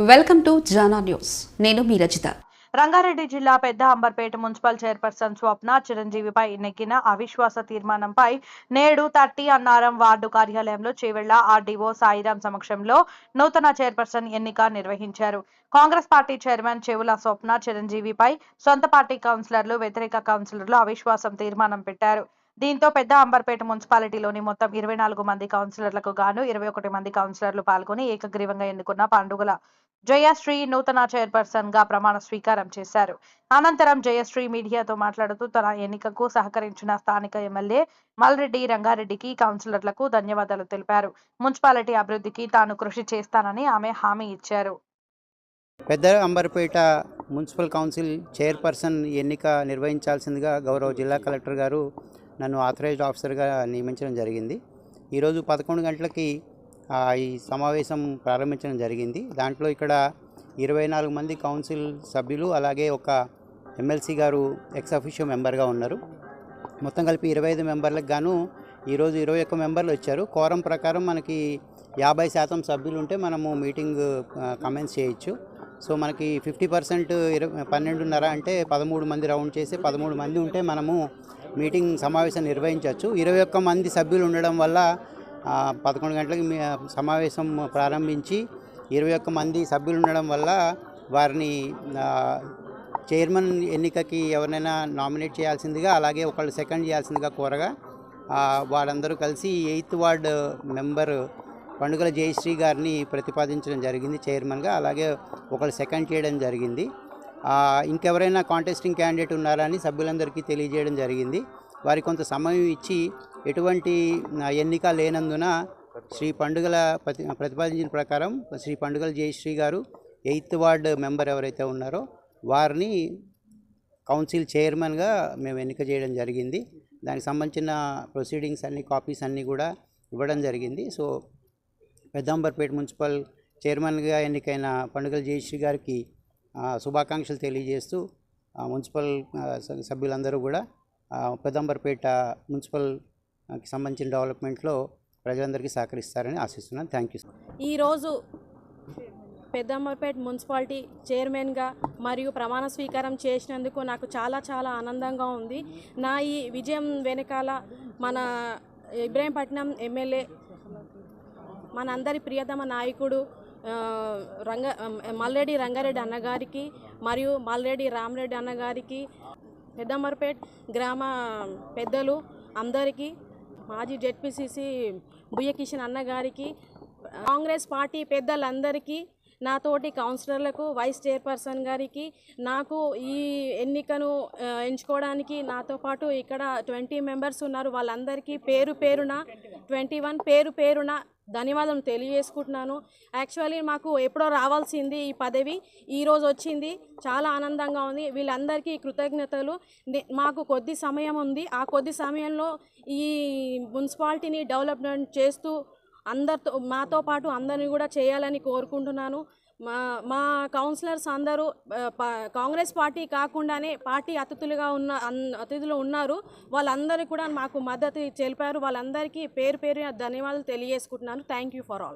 Welcome to Jana news. నేను మీ రజిత. రంగారెడ్డి జిల్లా పెద్ద అంబర్పేట మున్సిపల్ చైర్పర్సన్ స్వప్న చిరంజీవిపై నెగ్గిన అవిశ్వాస తీర్మానంపై నేడు 30 అన్నారం వార్డు కార్యాలయంలో చేవెళ్ల ఆర్డీఓ సాయిరాం సమక్షంలో నూతన చైర్పర్సన్ ఎన్నిక నిర్వహించారు. కాంగ్రెస్ పార్టీ చైర్మన్ చెవుల స్వప్న చిరంజీవిపై సొంత పార్టీ కౌన్సిలర్లు, వ్యతిరేక కౌన్సిలర్లు అవిశ్వాసం తీర్మానం పెట్టారు. దీంతో పెద్ద అంబర్పేట మున్సిపాలిటీలోని మొత్తం 24 మంది కౌన్సిలర్లకు గాను 21 మంది కౌన్సిలర్లు పాల్గొని ఏకగ్రీవంగా ఎన్నుకున్న పండుగల జయశ్రీ నూతన చైర్పర్సన్ గా ప్రమాణ స్వీకారం చేశారు. అనంతరం జయశ్రీ మీడియాతో మాట్లాడుతూ తన ఎన్నికకు సహకరించిన స్థానిక ఎమ్మెల్యే మల్రెడ్డి రంగారెడ్డికి, కౌన్సిలర్లకు ధన్యవాదాలు తెలిపారు. మున్సిపాలిటీ అభివృద్ధికి తాను కృషి చేస్తానని ఆమె హామీ ఇచ్చారు. పెద్ద అంబర్పేట మున్సిపల్ కౌన్సిల్ చైర్పర్సన్ ఎన్నిక నిర్వహించాల్సిందిగా గౌరవ జిల్లా కలెక్టర్ గారు నన్ను ఆథరైజ్డ్ ఆఫీసర్గా నియమించడం జరిగింది. ఈరోజు 11 గంటలకి ఈ సమావేశం ప్రారంభించడం జరిగింది. దాంట్లో ఇక్కడ 24 మంది కౌన్సిల్ సభ్యులు, అలాగే ఒక ఎమ్మెల్సీ గారు ఎక్స్ అఫీషియో మెంబర్గా ఉన్నారు. మొత్తం కలిపి 25 మెంబర్లకు గాను ఈరోజు 21 మెంబర్లు వచ్చారు. కోరం ప్రకారం మనకి 50% సభ్యులు ఉంటే మనము మీటింగ్ కమెన్స్ చేయొచ్చు. సో మనకి 50% 12:30 అంటే 13 మంది రౌండ్ చేసి 13 మంది ఉంటే మనము మీటింగ్ సమావేశం నిర్వహించవచ్చు. 21 మంది సభ్యులు ఉండడం వల్ల 11 గంటలకి సమావేశం ప్రారంభించి 21 మంది సభ్యులు ఉండడం వల్ల వారిని చైర్మన్ ఎన్నికకి ఎవరినైనా నామినేట్ చేయాల్సిందిగా, అలాగే ఒకళ్ళు సెకండ్ చేయాల్సిందిగా కోరగా వాళ్ళందరూ కలిసి 8th వార్డ్ మెంబర్ పండుగల జయశ్రీ గారిని ప్రతిపాదించడం జరిగింది చైర్మన్గా. అలాగే ఒకళ్ళు సెకండ్ చేయడం జరిగింది. ఇంకెవరైనా కాంటెస్టింగ్ క్యాండిడేట్ ఉన్నారని సభ్యులందరికీ తెలియజేయడం జరిగింది. వారికి కొంత సమయం ఇచ్చి ఎటువంటి ఎన్నిక లేనందున శ్రీ పండుగల ప్రతిపాదించిన ప్రకారం శ్రీ పండుగల జయశ్రీ గారు 8th వార్డ్ మెంబర్ ఎవరైతే ఉన్నారో వారిని కౌన్సిల్ చైర్మన్గా మేము ఎన్నిక చేయడం జరిగింది. దానికి సంబంధించిన ప్రొసీడింగ్స్ అన్ని కాపీస్ అన్నీ కూడా ఇవ్వడం జరిగింది. సో పెద్ద అంబర్పేట మున్సిపల్ చైర్మన్గా ఎన్నికైన పండుగల జయశ్రీ గారికి శుభాకాంక్షలు తెలియజేస్తూ మున్సిపల్ సభ్యులందరూ కూడా పెద్ద అంబర్పేట మున్సిపల్కి సంబంధించిన డెవలప్మెంట్లో ప్రజలందరికీ సహకరిస్తారని ఆశిస్తున్నాను. Thank you. ఈరోజు పెద్ద అంబర్పేట మున్సిపాలిటీ చైర్మన్గా మరియు ప్రమాణ స్వీకారం చేసినందుకు నాకు చాలా చాలా ఆనందంగా ఉంది. నా ఈ విజయం వెనకాల మన ఇబ్రహీంపట్నం ఎమ్మెల్యే, మనందరి ప్రియతమ నాయకుడు మల్రెడ్డి రంగారెడ్డి అన్నగారికి మరియు మల్రెడ్డి రామరెడ్డి అన్నగారికి, పెద్ద అంబర్పేట గ్రామ పెద్దలు అందరికీ, మాజీ జెడ్పీసీసీ బుయ్య కిషన్ అన్నగారికి, కాంగ్రెస్ పార్టీ పెద్దలందరికీ, నాతోటి కౌన్సిలర్లకు, వైస్ చైర్పర్సన్ గారికి, నాకు ఈ ఎన్నికను ఎంచుకోవడానికి నాతో పాటు ఇక్కడ 20 మెంబర్స్ ఉన్నారు. వాళ్ళందరికీ పేరు పేరున 21 పేరు పేరున ధన్యవాదాలు తెలియజేసుకుంటున్నాను. యాక్చువల్లీ మాకు ఎప్పుడో రావాల్సింది ఈ పదవి, ఈరోజు వచ్చింది. చాలా ఆనందంగా ఉంది. వీళ్ళందరికీ కృతజ్ఞతలు. మాకు కొద్ది సమయం ఉంది. ఆ కొద్ది సమయంలో ఈ మున్సిపాలిటీని డెవలప్మెంట్ చేస్తూ అందరితో, మాతో పాటు అందరినీ కూడా చేయాలని కోరుకుంటున్నాను. మా కౌన్సిలర్స్ అందరూ కాంగ్రెస్ పార్టీ కాకుండానే పార్టీ అతిథులు ఉన్నారు. వాళ్ళందరూ కూడా మాకు మద్దతు తెలిపారు. వాళ్ళందరికీ పేరు పేరు ధన్యవాదాలు తెలియజేసుకుంటున్నాను. Thank you for all.